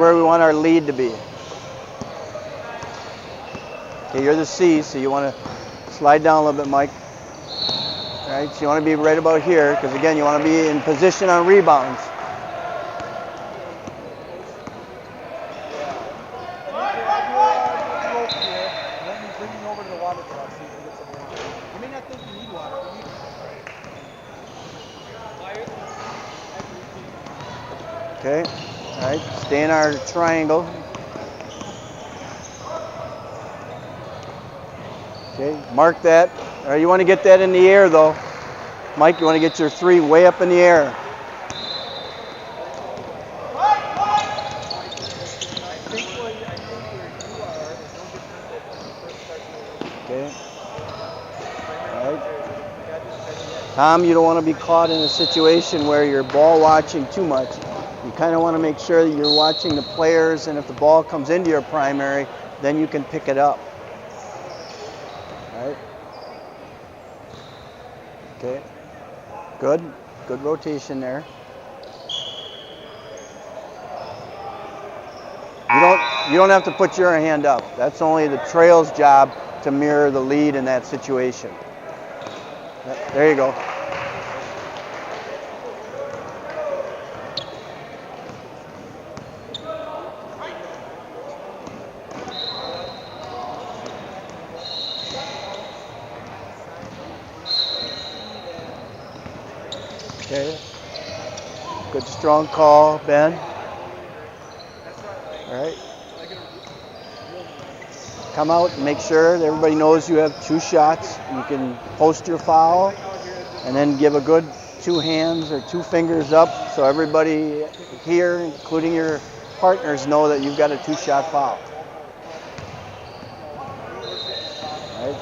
Where we want our lead to be. Okay, you're the C, so you want to slide down a little bit, Mike. All right, so you want to be right about here, because again, you want to be in position on rebounds. Okay, all right, stay in our triangle. Okay, mark that. All right, you want to get that in the air though. Mike, you want to get your three way up in the air. Okay. All right. Tom, you don't want to be caught in a situation where you're ball watching too much. You kind of want to make sure that you're watching the players, and if the ball comes into your primary, then you can pick it up. All right. Okay. Good. Good rotation there. You don't have to put your hand up. That's only the trail's job to mirror the lead in that situation. There you go. Okay. Good strong call, Ben. All right. Come out and make sure that everybody knows you have two shots. You can post your foul and then give a good two hands or two fingers up so everybody here, including your partners, know that you've got a two-shot foul. All right.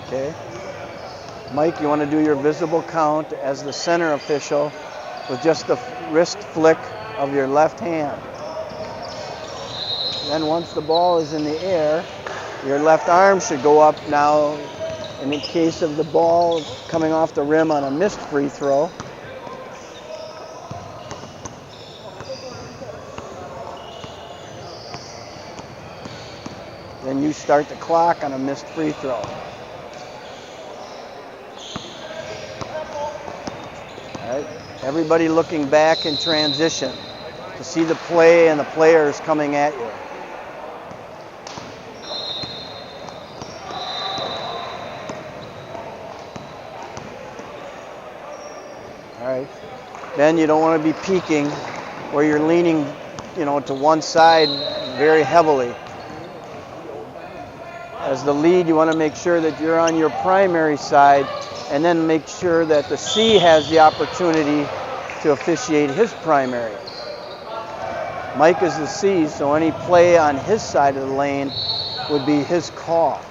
Okay. Mike, you want to do your visible count as the center official with just the wrist flick of your left hand. Then once the ball is in the air, your left arm should go up now in the case of the ball coming off the rim on a missed free throw. Then you start the clock on a missed free throw. All right. Everybody looking back in transition to see the play and the players coming at you. All right. Then you don't want to be peeking where you're leaning, to one side very heavily. As the lead, you want to make sure that you're on your primary side, and then make sure that the C has the opportunity to officiate his primary. Mike is the C, so any play on his side of the lane would be his call.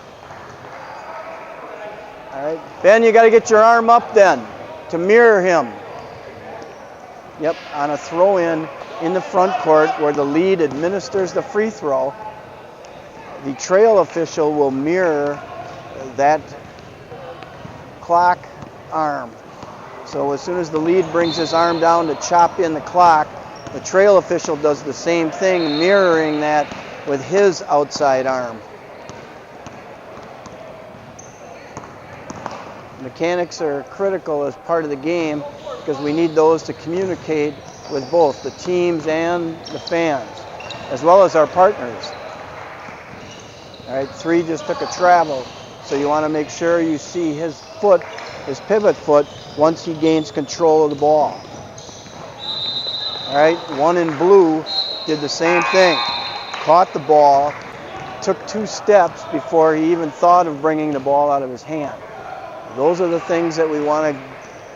All right, Ben, you got to get your arm up then to mirror him. Yep, on a throw-in in the front court where the lead administers the free throw, the trail official will mirror that clock arm. So as soon as the lead brings his arm down to chop in the clock, the trail official does the same thing, mirroring that with his outside arm. Mechanics are critical as part of the game because we need those to communicate with both the teams and the fans, as well as our partners. All right, 3 just took a travel, so you want to make sure you see his foot, his pivot foot, once he gains control of the ball. All right, 1 in blue did the same thing. Caught the ball, took 2 steps before he even thought of bringing the ball out of his hand. Those are the things that we want to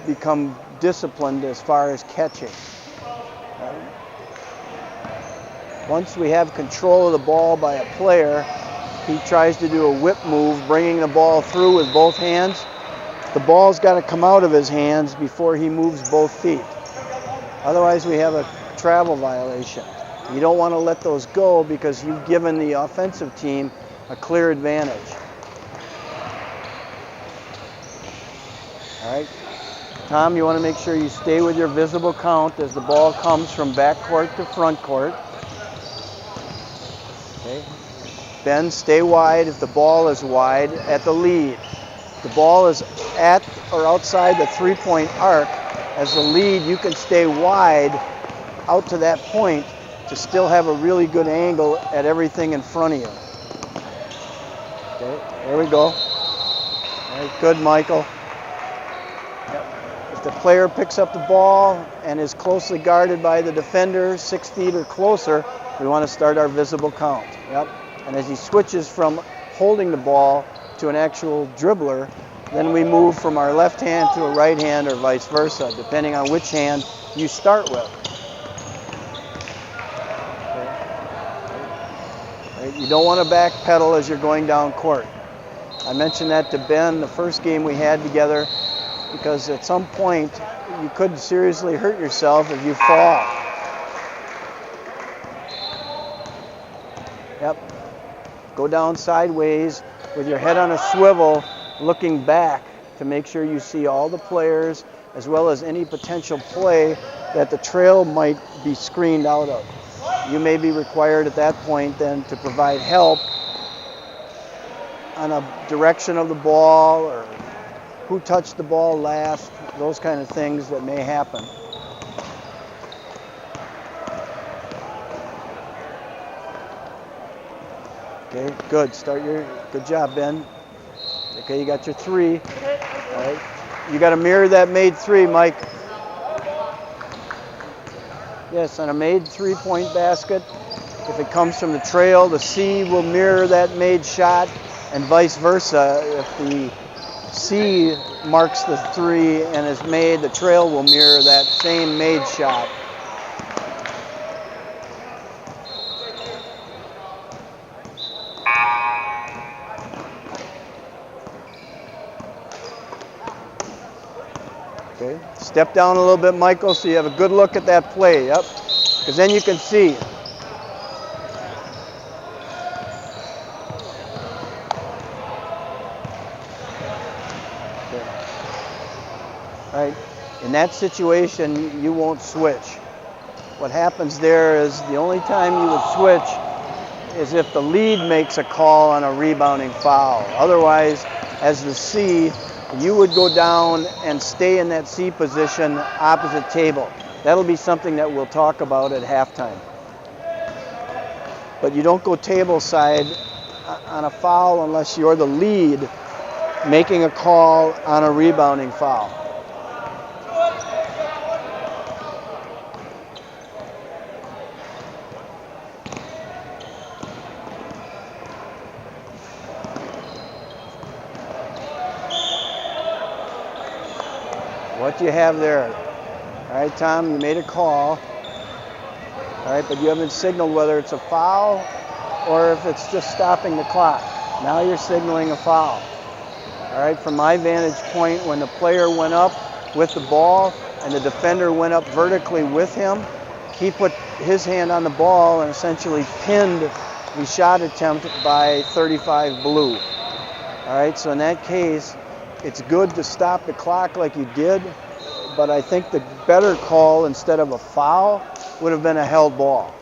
become disciplined as far as catching. Right? Once we have control of the ball by a player, he tries to do a whip move, bringing the ball through with both hands. The ball's got to come out of his hands before he moves both feet. Otherwise, we have a travel violation. You don't want to let those go because you've given the offensive team a clear advantage. All right. Tom, you want to make sure you stay with your visible count as the ball comes from back court to front court. Okay. Ben, stay wide if the ball is wide at the lead. If the ball is at or outside the three-point arc, as the lead, you can stay wide out to that point to still have a really good angle at everything in front of you. Okay, there we go. All right, good, Michael. Yep. If the player picks up the ball and is closely guarded by the defender, 6 feet or closer, we want to start our visible count. Yep. And as he switches from holding the ball to an actual dribbler, then we move from our left hand to a right hand or vice versa, depending on which hand you start with. Okay. You don't want to backpedal as you're going down court. I mentioned that to Ben the first game we had together, because at some point you could seriously hurt yourself if you fall. Yep. Go down sideways with your head on a swivel, looking back to make sure you see all the players as well as any potential play that the trail might be screened out of. You may be required at that point then to provide help on a direction of the ball or who touched the ball last, those kind of things that may happen. Okay, good. Good job, Ben. Okay, you got your 3. All right. You got to mirror that made 3, Mike. Yes, on a made 3-point basket, if it comes from the trail, the C will mirror that made shot, and vice versa. If the C marks the 3 and is made, the trail will mirror that same made shot. Okay. Step down a little bit, Michael, so you have a good look at that play. Yep. Because then you can see. Okay. All right. In that situation, you won't switch. What happens there is the only time you would switch is if the lead makes a call on a rebounding foul. Otherwise, as the C, you would go down and stay in that C position opposite table. That'll be something that we'll talk about at halftime. But you don't go table side on a foul unless you're the lead making a call on a rebounding foul. What do you have there? All right, Tom, you made a call. All right, but you haven't signaled whether it's a foul or if it's just stopping the clock. Now you're signaling a foul. All right, from my vantage point, when the player went up with the ball and the defender went up vertically with him, he put his hand on the ball and essentially pinned the shot attempt by 35 blue. All right, so in that case, it's good to stop the clock like you did, but I think the better call instead of a foul would have been a held ball.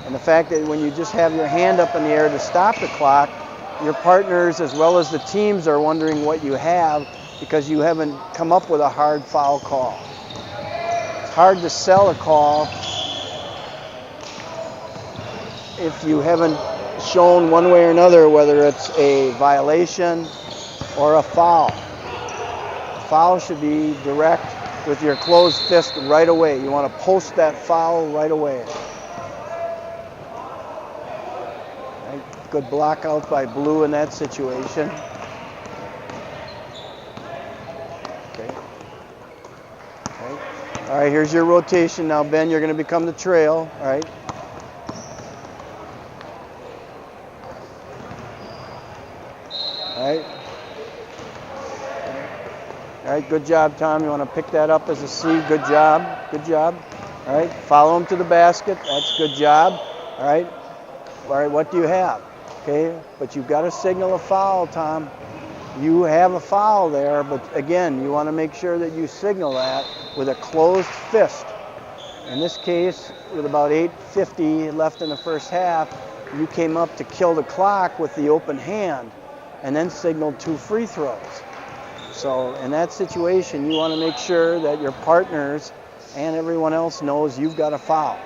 And the fact that when you just have your hand up in the air to stop the clock, your partners as well as the teams are wondering what you have because you haven't come up with a hard foul call. It's hard to sell a call if you haven't shown one way or another whether it's a violation or a foul. A foul should be direct with your closed fist right away. You want to post that foul right away. Right. Good block out by Blue in that situation. Okay. All right, here's your rotation now, Ben. You're going to become the trail. All right. All right. All right, good job, Tom. You want to pick that up as a C. Good job. Good job. All right, follow him to the basket. That's good job. All right. All right, what do you have? Okay, but you've got to signal a foul, Tom. You have a foul there, but again, you want to make sure that you signal that with a closed fist. In this case, with about 8:50 left in the first half, you came up to kill the clock with the open hand and then signaled 2 free throws. So in that situation, you want to make sure that your partners and everyone else knows you've got a foul.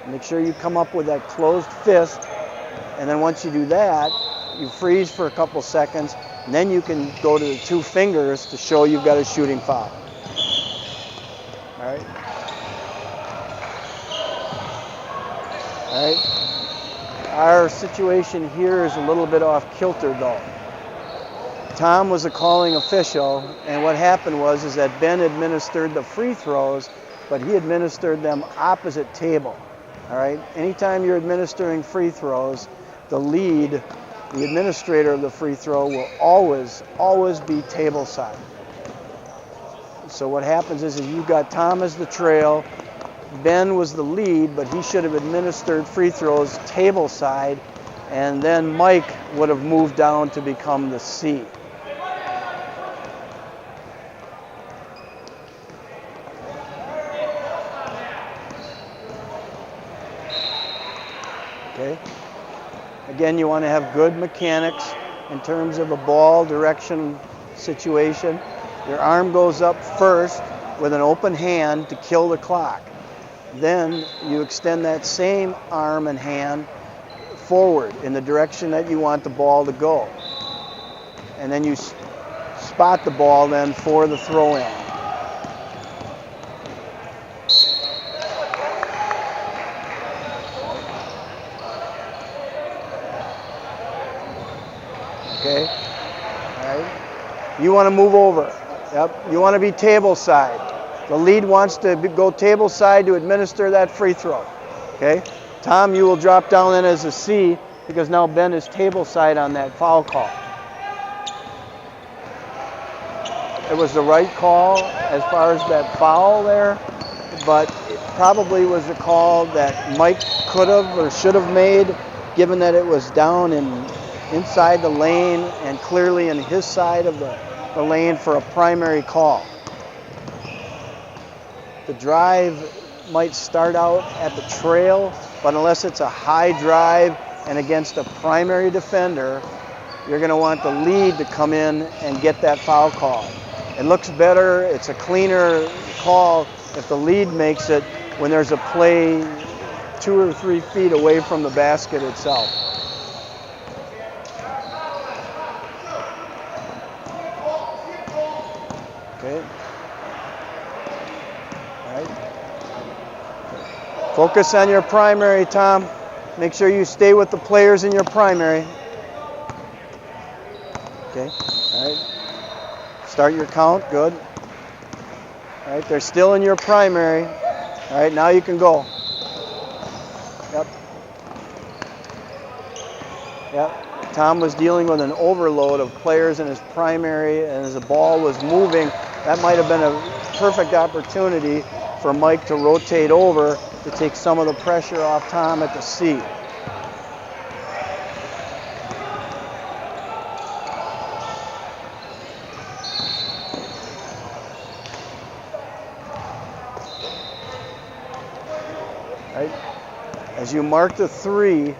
Make sure you come up with that closed fist, and then once you do that, you freeze for a couple seconds, and then you can go to the 2 fingers to show you've got a shooting foul. All right. All right. Our situation here is a little bit off kilter though. Tom was a calling official, and what happened was that Ben administered the free throws, but he administered them opposite table. All right. Anytime you're administering free throws, the lead, the administrator of the free throw, will always be table side. So what happens is you've got Tom as the trail, Ben was the lead, but he should have administered free throws table side, and then Mike would have moved down to become the C. Okay. Again, you want to have good mechanics in terms of a ball direction situation. Your arm goes up first with an open hand to kill the clock. Then you extend that same arm and hand forward in the direction that you want the ball to go. And then you spot the ball then for the throw-in. Okay, all right. You want to move over. Yep, you want to be table side. The lead wants to go table side to administer that free throw. Okay, Tom, you will drop down then as a C because now Ben is table side on that foul call. It was the right call as far as that foul there, but it probably was a call that Mike could have or should have made, given that it was down inside the lane and clearly in his side of the lane for a primary call. The drive might start out at the trail, but unless it's a high drive and against a primary defender, you're going to want the lead to come in and get that foul call. It looks better, it's a cleaner call if the lead makes it when there's a play 2 or 3 feet away from the basket itself. Okay. All right. Focus on your primary, Tom. Make sure you stay with the players in your primary. Okay. All right. Start your count. Good. All right. They're still in your primary. All right. Now you can go. Yep. Yep. Tom was dealing with an overload of players in his primary, and as the ball was moving, that might have been a perfect opportunity for Mike to rotate over to take some of the pressure off Tom at the C. Right. As you mark the 3,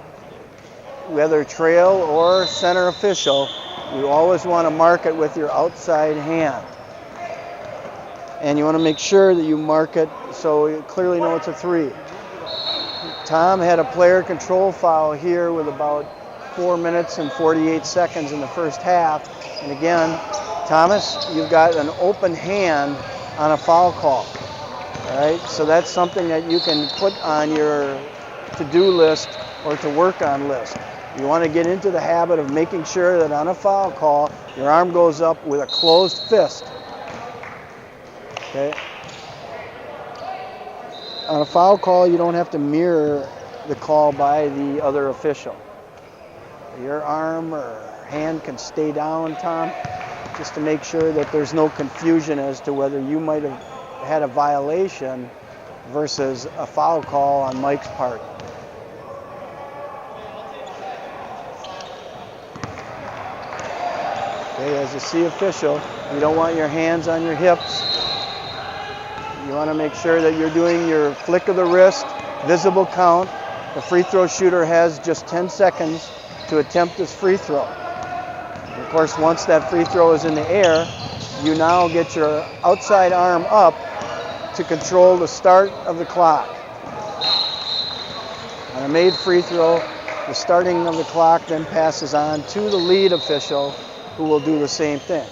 whether trail or center official, you always want to mark it with your outside hand. And you want to make sure that you mark it so you clearly know it's a 3. Tom had a player control foul here with about 4 minutes and 48 seconds in the first half. And again, Thomas, you've got an open hand on a foul call. All right, so that's something that you can put on your to-do list or to work on list. You want to get into the habit of making sure that on a foul call, your arm goes up with a closed fist. Okay. On a foul call, you don't have to mirror the call by the other official. Your arm or hand can stay down, Tom, just to make sure that there's no confusion as to whether you might have had a violation versus a foul call on Mike's part. Okay, as a C official, you don't want your hands on your hips. You You want to make sure that you're doing your flick of the wrist, visible count. The free throw shooter has just 10 seconds to attempt this free throw. And of course, once that free throw is in the air, you now get your outside arm up to control the start of the clock. On a made free throw, the starting of the clock then passes on to the lead official, who will do the same thing,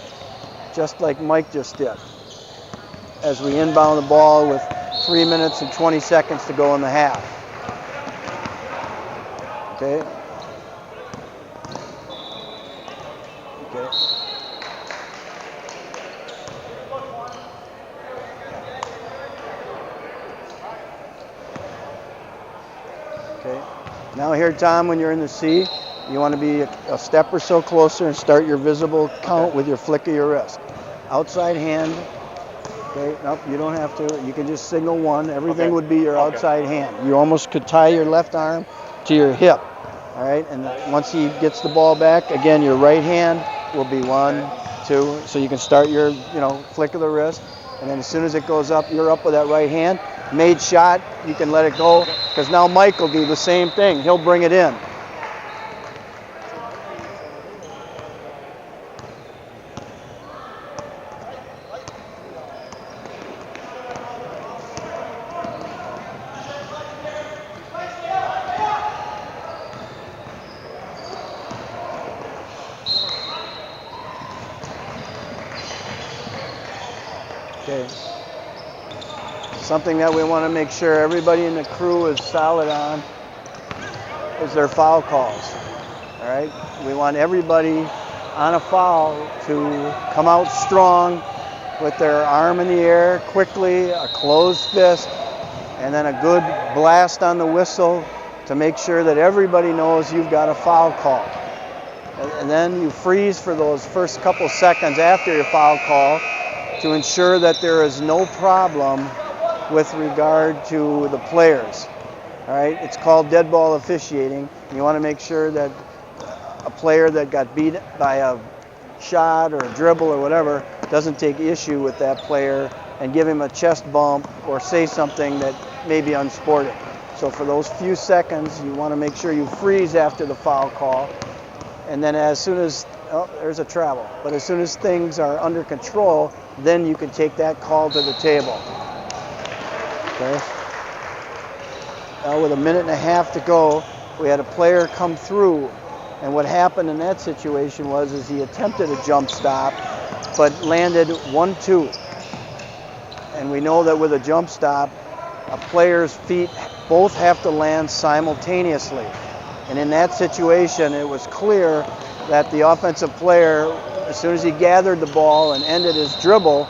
just like Mike just did, as we inbound the ball with 3 minutes and 20 seconds to go in the half. Okay. Okay. Okay. Now here, Tom, when you're in the C, you want to be a step or so closer and start your visible count with your flick of your wrist. Outside hand. Okay, nope, you don't have to. You can just signal one. Everything would be your outside hand. You almost could tie your left arm to your hip. All right, and once he gets the ball back, again, your right hand will be 1, 2, so you can start your, flick of the wrist, and then as soon as it goes up, you're up with that right hand. Made shot, you can let it go, because now Mike will do the same thing. He'll bring it in. Okay. Something that we want to make sure everybody in the crew is solid on is their foul calls. All right? We want everybody on a foul to come out strong with their arm in the air quickly, a closed fist, and then a good blast on the whistle to make sure that everybody knows you've got a foul call. And then you freeze for those first couple seconds after your foul call to ensure that there is no problem with regard to the players. All right, it's called dead ball officiating. You want to make sure that a player that got beat by a shot or a dribble or whatever doesn't take issue with that player and give him a chest bump or say something that may be unsporting. So for those few seconds, you want to make sure you freeze after the foul call. And then as soon as, there's a travel. But as soon as things are under control, then you can take that call to the table. Okay. Now with 1.5 minutes to go, we had a player come through. And what happened in that situation is he attempted a jump stop, but landed 1-2. And we know that with a jump stop, a player's feet both have to land simultaneously. And in that situation, it was clear that the offensive player, as soon as he gathered the ball and ended his dribble,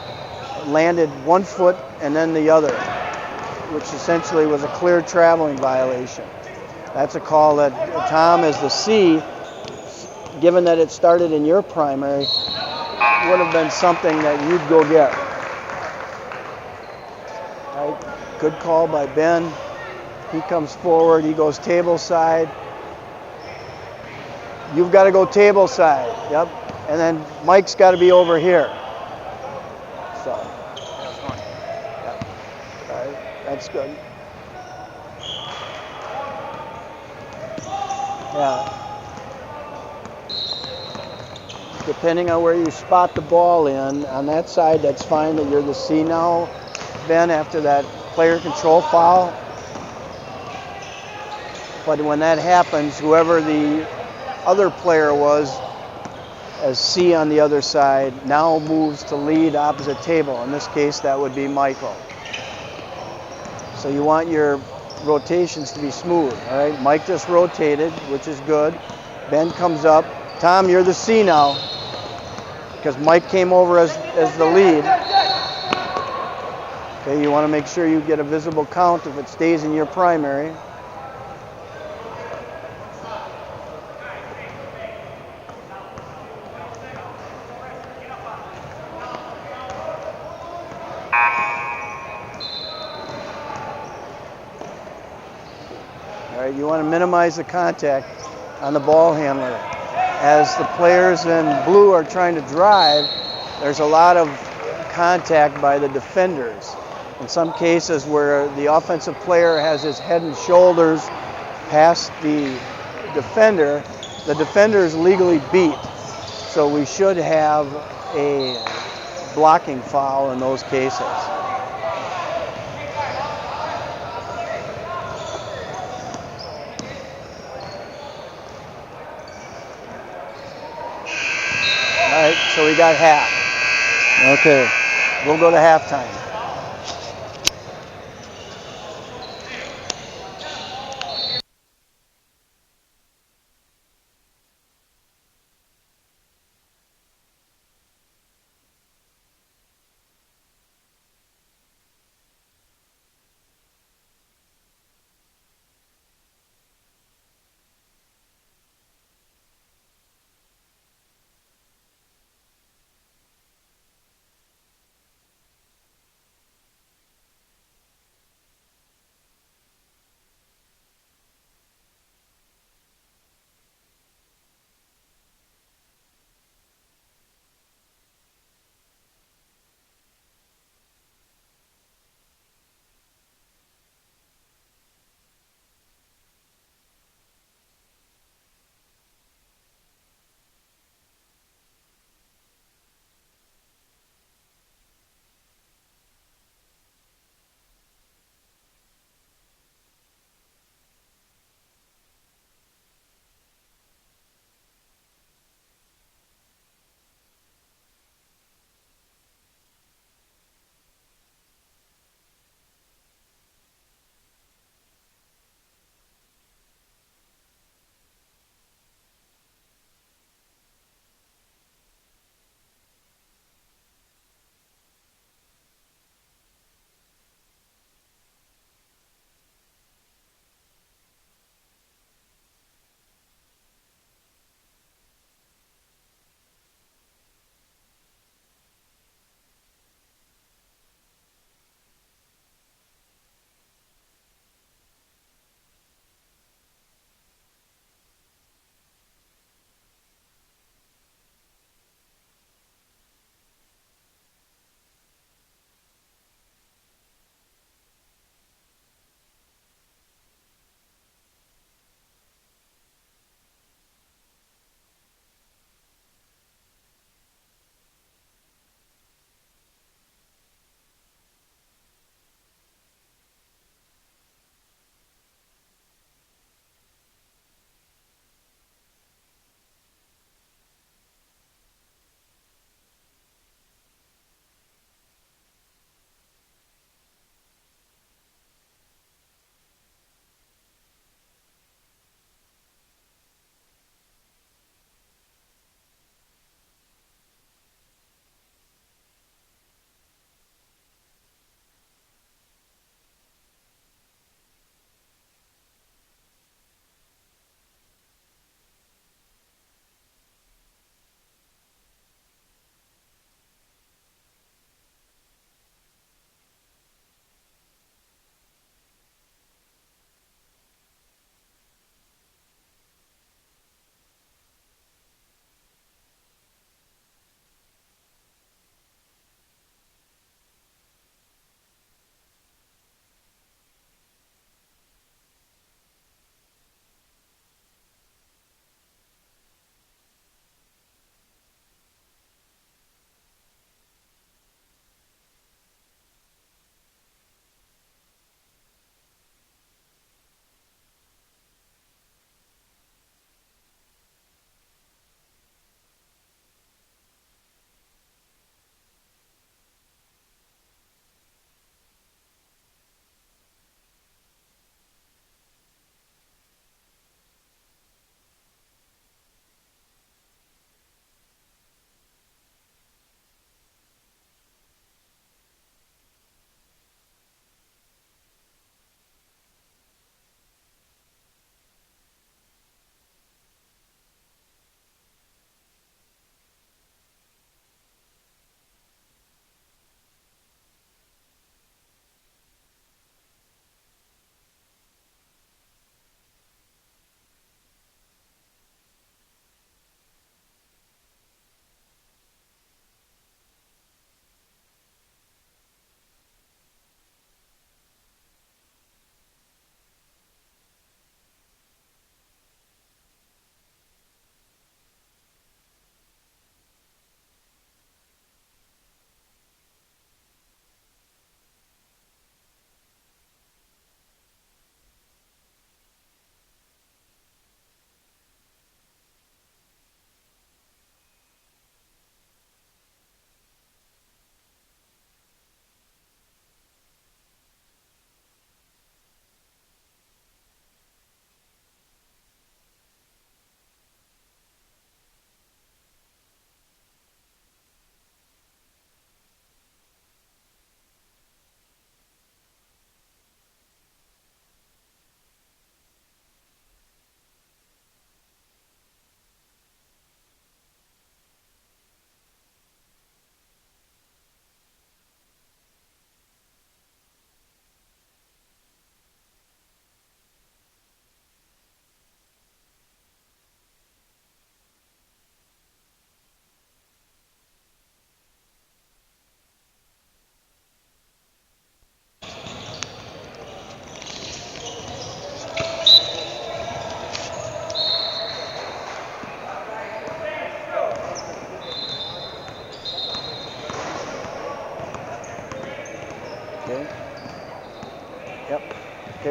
landed one foot and then the other, which essentially was a clear traveling violation. That's a call that Tom, as the C, given that it started in your primary, would have been something that you'd go get. Right? Good call by Ben. He comes forward, he goes table side. You've got to go table side, yep. And then Mike's got to be over here. So, yep. All right, that's good. Yeah. Depending on where you spot the ball in, on that side, that's fine that you're the C now, Ben, after that player control foul. But when that happens, whoever the other player was as C on the other side now moves to lead opposite table. In this case, that would be Michael. So you want your rotations to be smooth, all right? Mike just rotated, which is good. Ben comes up. Tom, you're the C now because Mike came over as the lead. Okay, you want to make sure you get a visible count if it stays in your primary. You want to minimize the contact on the ball handler. As the players in blue are trying to drive, there's a lot of contact by the defenders. In some cases where the offensive player has his head and shoulders past the defender is legally beat. So we should have a blocking foul in those cases. All right, so we got half. Okay, we'll go to halftime.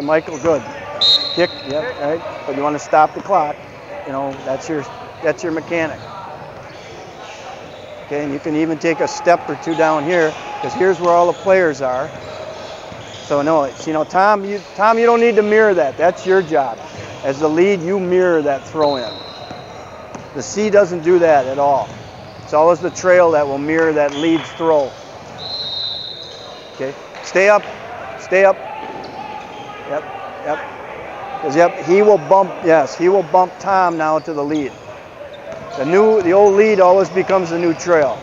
Okay, Michael, good. Kick, yep, all right. But you want to stop the clock. You know, that's your mechanic. Okay, and you can even take a step or two down here, because here's where all the players are. So no, you know, Tom, you don't need to mirror that. That's your job. As the lead, you mirror that throw in. The C doesn't do that at all. It's always the trail that will mirror that lead's throw. Okay, stay up, stay up. Yep, yep. Because yep, he will bump Tom now to the lead. The old lead always becomes the new trail.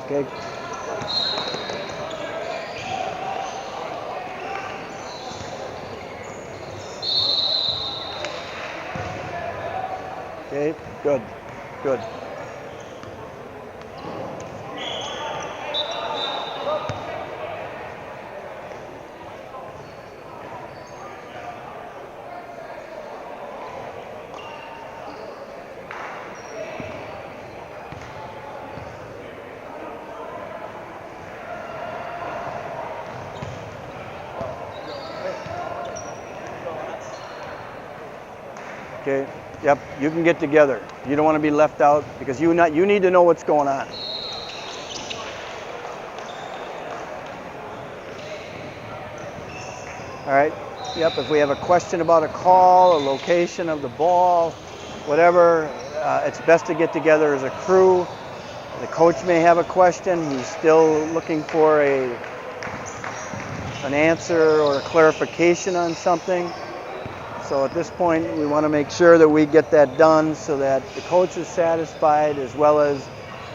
Okay. Okay, good, good. Okay, yep, you can get together. You don't want to be left out because you need to know what's going on. All right, yep, if we have a question about a call, a location of the ball, whatever, it's best to get together as a crew. The coach may have a question. He's still looking for an answer or a clarification on something. So at this point, we want to make sure that we get that done so that the coach is satisfied as well as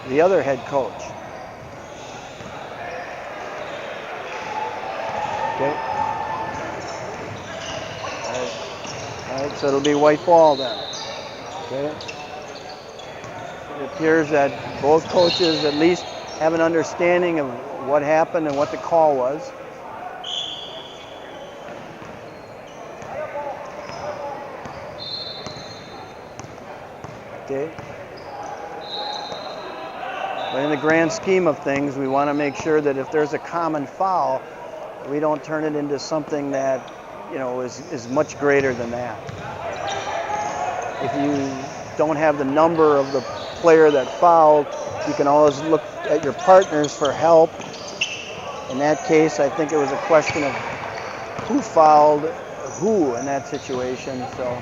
the other head coach. Okay. All right, so it'll be white ball then. Okay. It appears that both coaches at least have an understanding of what happened and what the call was. Okay. But in the grand scheme of things, we want to make sure that if there's a common foul, we don't turn it into something that, you know, is much greater than that. If you don't have the number of the player that fouled, you can always look at your partners for help. In that case, I think it was a question of who fouled who in that situation. So.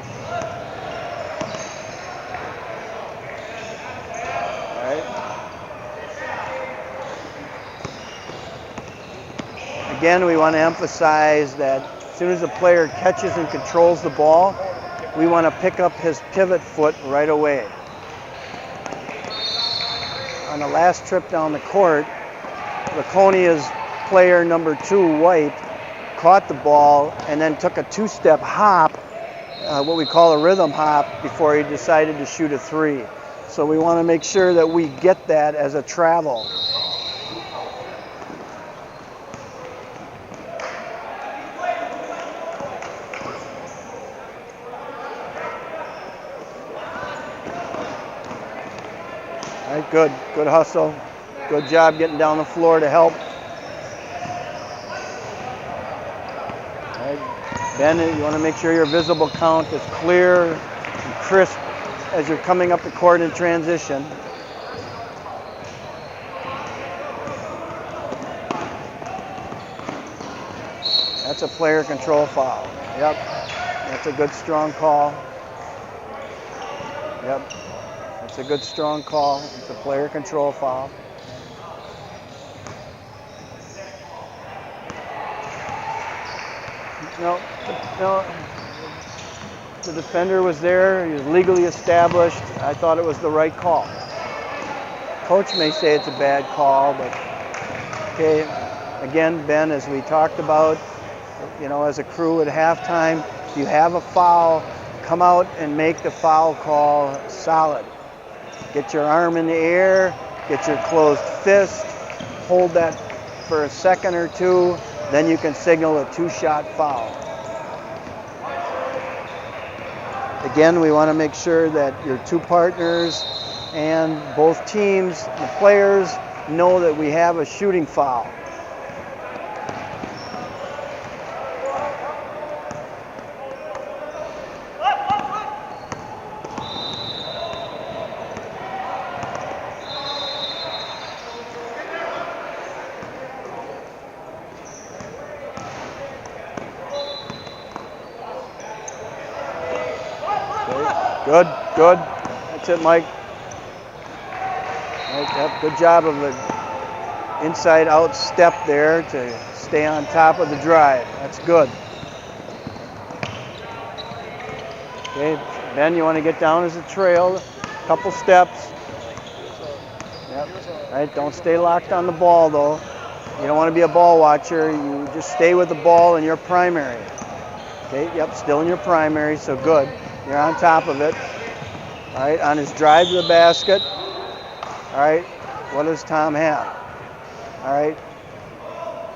Again, we want to emphasize that as soon as the player catches and controls the ball, we want to pick up his pivot foot right away. On the last trip down the court, Laconia's player number 2, White, caught the ball and then took a 2-step hop, what we call a rhythm hop, before he decided to shoot a 3. So we want to make sure that we get that as a travel. All right, good hustle. Good job getting down the floor to help. All right, Ben, you want to make sure your visible count is clear and crisp as you're coming up the court in transition. That's a player control foul. Yep, that's a good strong call. Yep. It's a good, strong call. It's a player control foul. No. The defender was there. He was legally established. I thought it was the right call. Coach may say it's a bad call, but okay. Again, Ben, as we talked about, you know, as a crew at halftime, if you have a foul, come out and make the foul call solid. Get your arm in the air, get your closed fist, hold that for a second or two, then you can signal a 2-shot foul. Again, we want to make sure that your two partners and both teams, the players, know that we have a shooting foul. Good, good. That's it, Mike. Right, yep, good job of the inside-out step there to stay on top of the drive. That's good. Okay, Ben, you want to get down as a trail, a couple steps. Yep. Right, don't stay locked on the ball, though. You don't want to be a ball watcher. You just stay with the ball in your primary. Okay, yep, still in your primary, so good. You're on top of it. All right, on his drive to the basket. All right, what does Tom have? All right,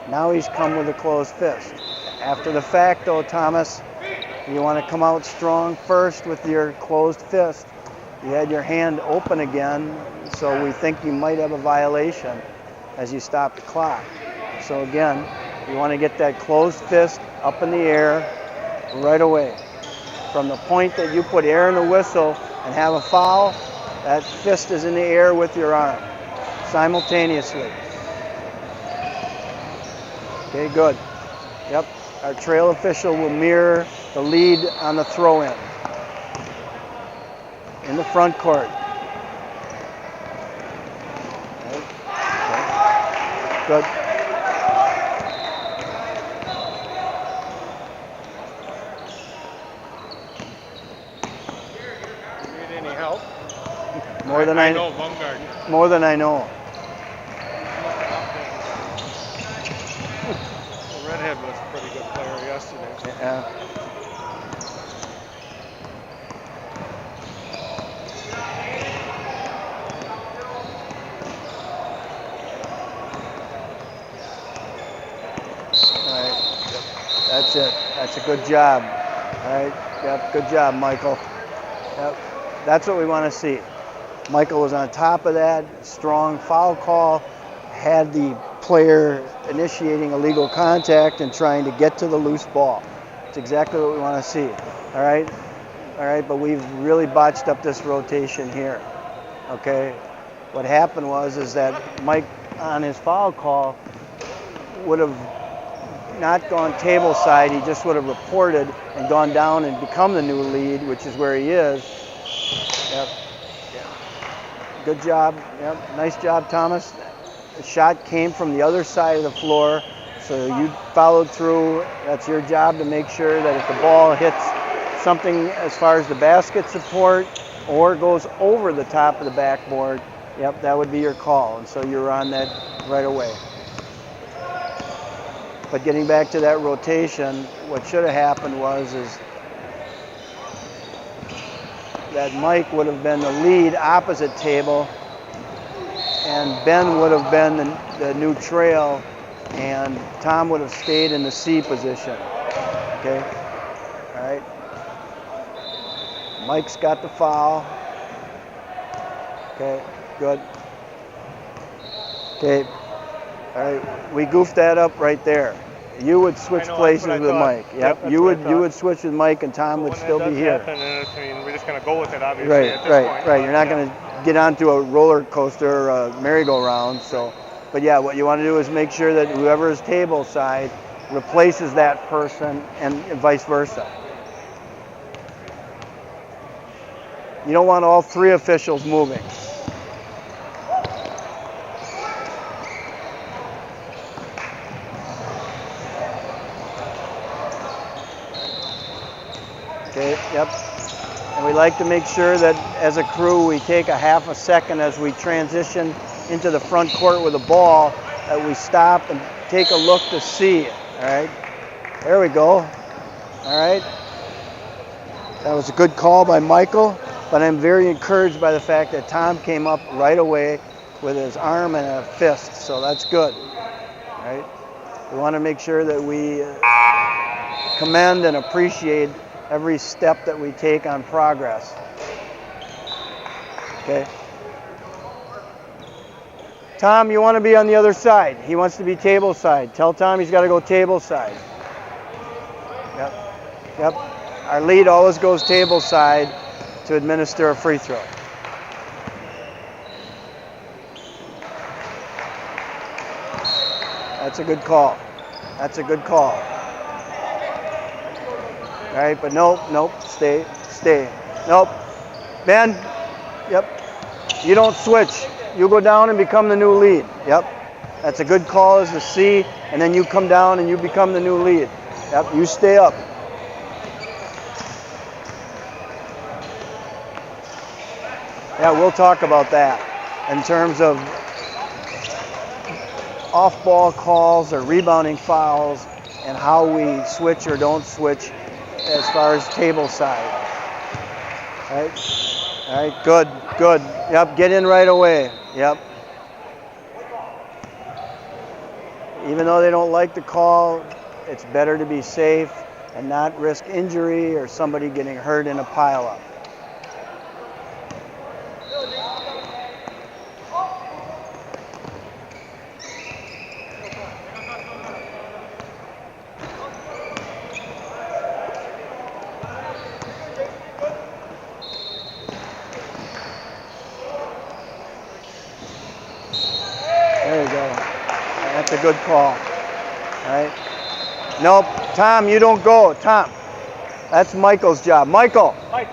now he's come with a closed fist. After the fact, though, Thomas, you want to come out strong first with your closed fist. You had your hand open again, so we think you might have a violation as you stop the clock. So again, you want to get that closed fist up in the air right away. From the point that you put air in the whistle and have a foul, that fist is in the air with your arm simultaneously. Okay, good. Yep, our trail official will mirror the lead on the throw-in in the front court. Okay. Okay. Good. More than I know. More than I know. The redhead was a pretty good player yesterday. Yeah. All right. That's it. That's a good job. All right. Yep. Good job, Michael. Yep. That's what we want to see. Michael was on top of that, strong foul call, had the player initiating illegal contact and trying to get to the loose ball. It's exactly what we want to see. All right, but we've really botched up this rotation here. Okay, what happened is that Mike on his foul call would have not gone table side, he just would have reported and gone down and become the new lead, which is where he is. Yep. Good job. Yep. Nice job, Thomas. The shot came from the other side of the floor, so you followed through. That's your job to make sure that if the ball hits something as far as the basket support or goes over the top of the backboard, yep, that would be your call. And so you're on that right away. But getting back to that rotation, what should have happened is that Mike would have been the lead opposite table, and Ben would have been the new trail, and Tom would have stayed in the C position. Okay? All right? Mike's got the foul. Okay, good. Okay. All right, we goofed that up right there. You would switch places with Mike. Yep, you would switch with Mike, and Tom would still be here. We're just going to go with it, obviously. Right. You're not going to get onto a roller coaster or a merry-go-round. So, but yeah, what you want to do is make sure that whoever is table side replaces that person, and vice versa. You don't want all three officials moving. Okay, yep. And we like to make sure that as a crew we take a half a second as we transition into the front court with a ball, that we stop and take a look to see it. All right, there we go. All right. That was a good call by Michael, but I'm very encouraged by the fact that Tom came up right away with his arm and a fist, so that's good. Right? We want to make sure that we commend and appreciate every step that we take on progress. Okay. Tom, you want to be on the other side. He wants to be table side. Tell Tom he's got to go table side. Yep. Yep. Our lead always goes table side to administer a free throw. That's a good call. That's a good call. All right, but nope, stay. Nope. Ben, yep. You don't switch. You go down and become the new lead. Yep. That's a good call as the C, and then you come down and you become the new lead. Yep, you stay up. Yeah, we'll talk about that in terms of off-ball calls or rebounding fouls and how we switch or don't switch as far as table side. All right, good. Yep, get in right away. Yep. Even though they don't like the call, it's better to be safe and not risk injury or somebody getting hurt in a pileup. A good call. All right. Nope. Tom, you don't go. Tom. That's Michael's job. Michael. Mike.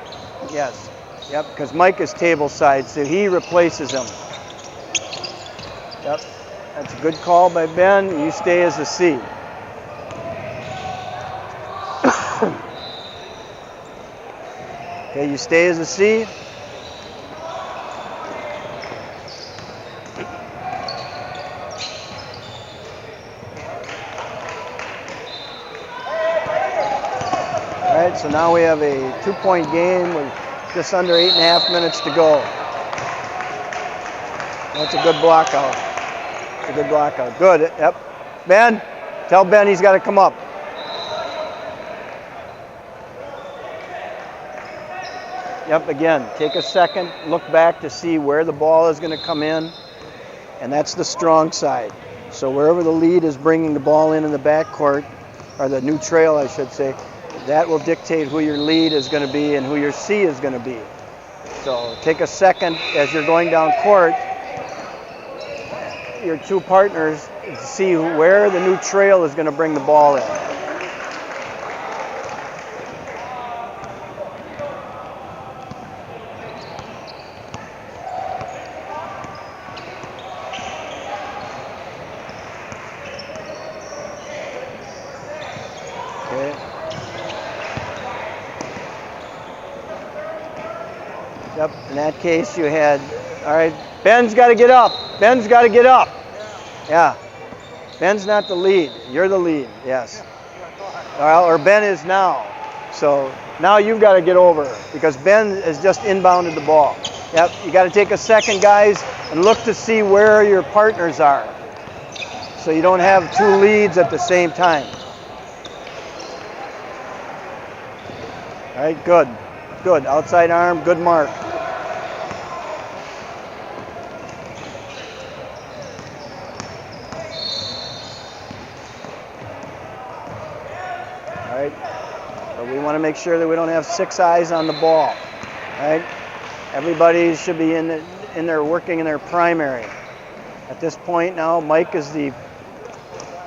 Yes. Yep, because Mike is table side, so he replaces him. Yep. That's a good call by Ben. You stay as a C. Okay, you stay as a C. So now we have a 2-point game with just under 8.5 minutes to go. That's a good block out. That's a good block out. Good. Yep. Ben, tell Ben he's got to come up. Yep, again, take a second, look back to see where the ball is going to come in, and that's the strong side. So wherever the lead is bringing the ball in the backcourt, or the new trail, I should say, that will dictate who your lead is going to be and who your C is going to be. So take a second as you're going down court, your two partners, to see where the new trail is going to bring the ball in. Yep, in that case you had, all right, Ben's got to get up. Ben's got to get up. Yeah. Ben's not the lead. You're the lead, yes. Or Ben is now. So now you've got to get over because Ben has just inbounded the ball. Yep, you got to take a second, guys, and look to see where your partners are. So you don't have two leads at the same time. All right, good. Good. Outside arm, good mark. All right. So we want to make sure that we don't have 6 eyes on the ball. All right. Everybody should be in there working in their primary. At this point now, Mike is the.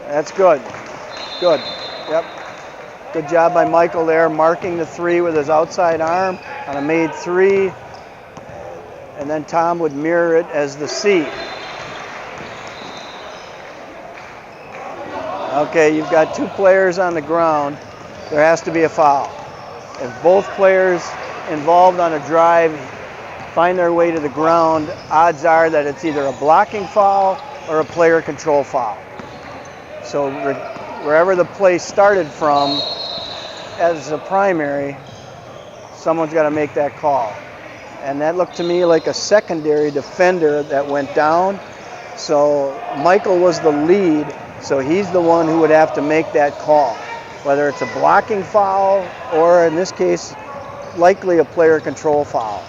That's good. Good. Yep. Good job by Michael there, marking the 3 with his outside arm on a made 3. And then Tom would mirror it as the C. Okay, you've got 2 players on the ground. There has to be a foul. If both players involved on a drive find their way to the ground, odds are that it's either a blocking foul or a player control foul. So wherever the play started from, as a primary, someone's got to make that call. And that looked to me like a secondary defender that went down. So Michael was the lead, so he's the one who would have to make that call, whether it's a blocking foul or, in this case, likely a player control foul.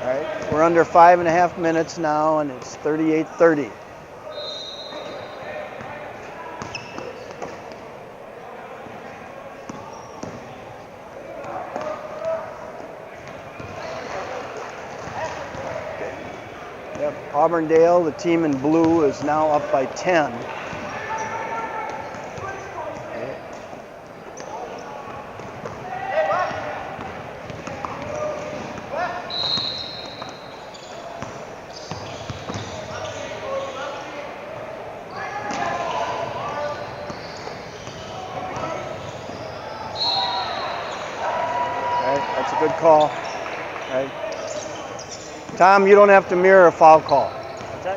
All right, we're under 5.5 minutes now, and it's 38-30. Auburndale, the team in blue, is now up by 10. That's a good call. Right. Tom, you don't have to mirror a foul call.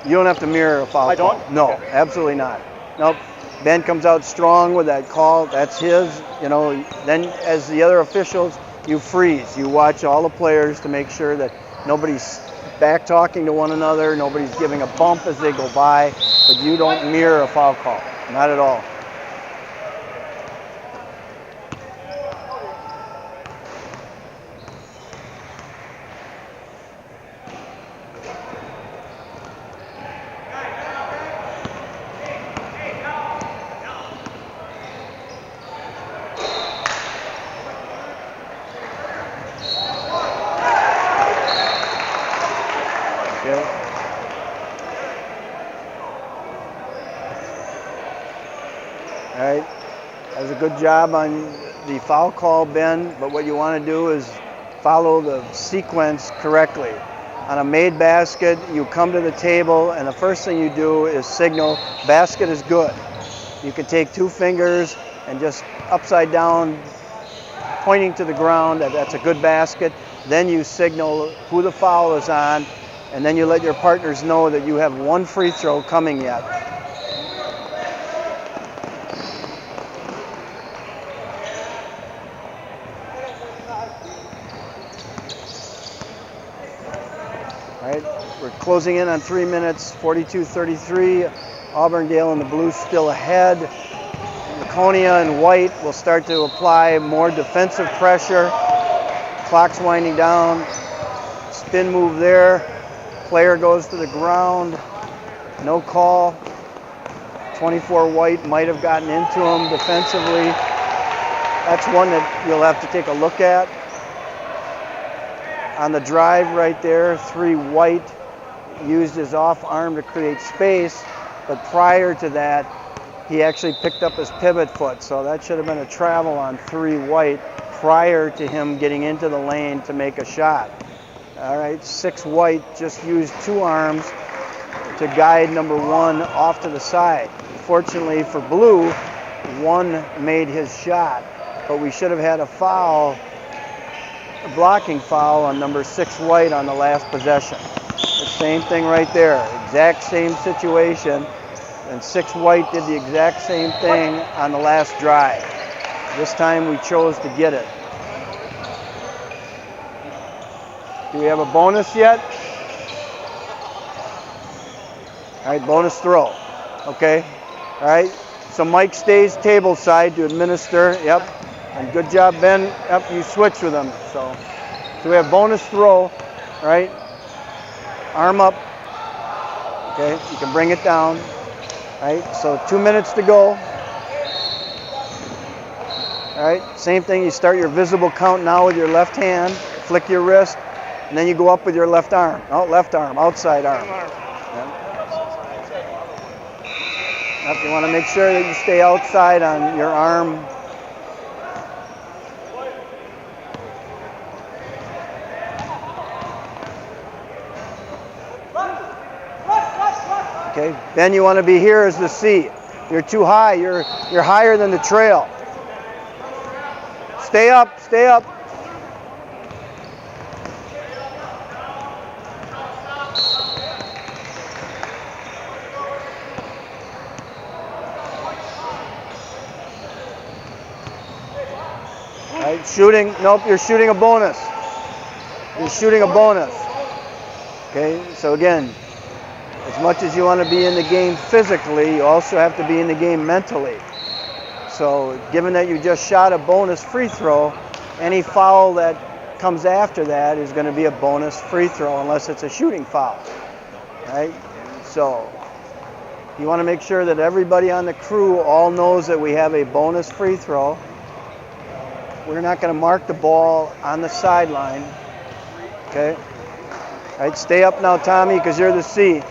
You don't have to mirror a foul call. I don't? No, Okay. absolutely not. Nope. Ben comes out strong with that call. That's his. You know, then as the other officials, you freeze. You watch all the players to make sure that nobody's back talking to one another, nobody's giving a bump as they go by, but you don't mirror a foul call. Not at all. All right, that was a good job on the foul call, Ben, but what you want to do is follow the sequence correctly. On a made basket, you come to the table, and the first thing you do is signal, basket is good. You can take 2 fingers and just upside down, pointing to the ground, that's a good basket. Then you signal who the foul is on, and then you let your partners know that you have 1 free throw coming yet. All right, we're closing in on 3 minutes, 42-33. Auburndale in the blue still ahead. Laconia in white will start to apply more defensive pressure. Clock's winding down. Spin move there. Player goes to the ground. No call. 24 white might have gotten into him defensively. That's one that you'll have to take a look at. On the drive right there, 3 white used his off arm to create space, but prior to that, he actually picked up his pivot foot, so that should have been a travel on 3 white prior to him getting into the lane to make a shot. All right, 6 white just used 2 arms to guide number 1 off to the side. Fortunately for blue, 1 made his shot, but we should have had a foul, a blocking foul on number 6 white on the last possession. The same thing right there, exact same situation, and 6 white did the exact same thing on the last drive. This time we chose to get it. Do we have a bonus yet? All right, bonus throw. Okay. All right. So Mike stays table side to administer. Yep. And good job, Ben. Yep, you switch with him. So we have bonus throw. Right. Arm up. Okay. You can bring it down. Right. So 2 minutes to go. All right. Same thing. You start your visible count now with your left hand. Flick your wrist. And then you go up with your left arm. Oh, left arm, outside arm. Yep, you want to make sure that you stay outside on your arm. Okay, then you want to be here as the C. You're too high. You're higher than the trail. Stay up, stay up. right, shooting, nope, you're shooting a bonus. You're shooting a bonus. Okay, so again, as much as you want to be in the game physically, you also have to be in the game mentally. So given that you just shot a bonus free throw, any foul that comes after that is going to be a bonus free throw unless it's a shooting foul. Right? So you want to make sure that everybody on the crew all knows that we have a bonus free throw. We're not going to mark the ball on the sideline. Okay? All right, stay up now, Tommy, because you're the C. All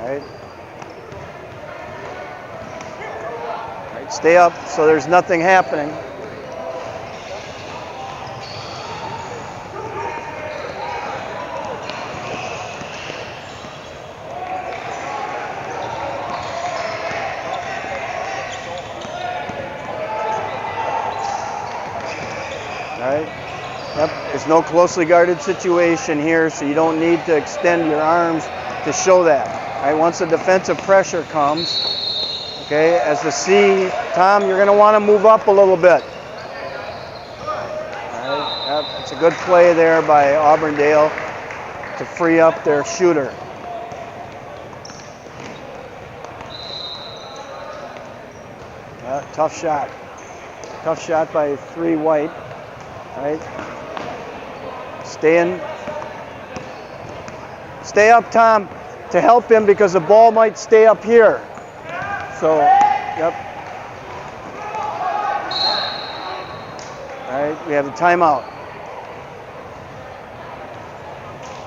right. All right, stay up so there's nothing happening. All right. Yep. There's no closely guarded situation here, so you don't need to extend your arms to show that. All right. Once the defensive pressure comes, okay, as the C, Tom, you're going to want to move up a little bit. All right. Yep. It's a good play there by Auburndale to free up their shooter. Tough shot. Tough shot by 3 White. Right. Stay up, Tom, to help him because the ball might stay up here. So, yep. All right, we have a timeout.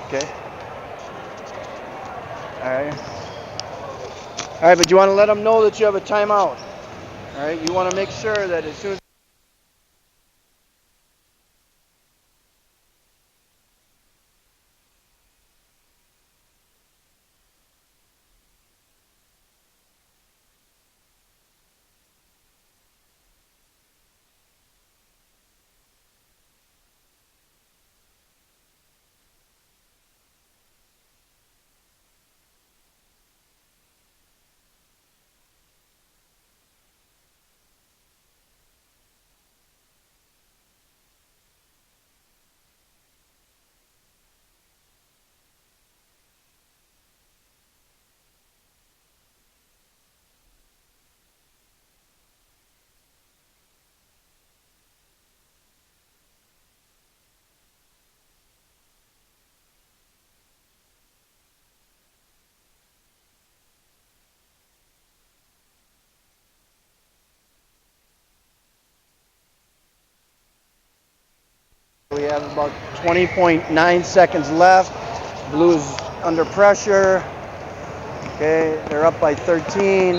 Okay. All right. All right, but you want to let them know that you have a timeout. All right, you want to make sure that as soon as we have about 20.9 seconds left. Blues under pressure. Okay, they're up by 13.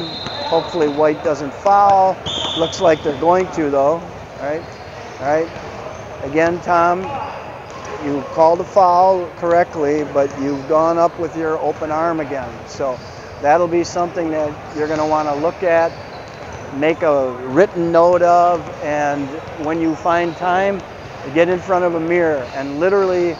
Hopefully White doesn't foul. Looks like they're going to though. All right. All right. Again, Tom, you called a foul correctly, but you've gone up with your open arm again. So that'll be something that you're going to want to look at, make a written note of, and when you find time, get in front of a mirror and literally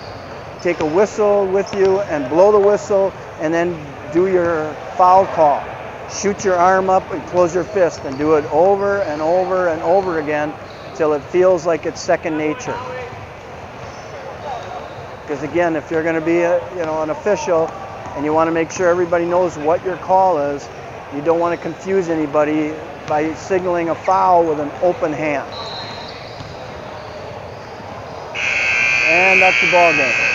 take a whistle with you and blow the whistle and then do your foul call. Shoot your arm up and close your fist and do it over and over and over again till it feels like it's second nature. Because again, if you're going to be an official and you want to make sure everybody knows what your call is, you don't want to confuse anybody by signaling a foul with an open hand. And that's the ball game.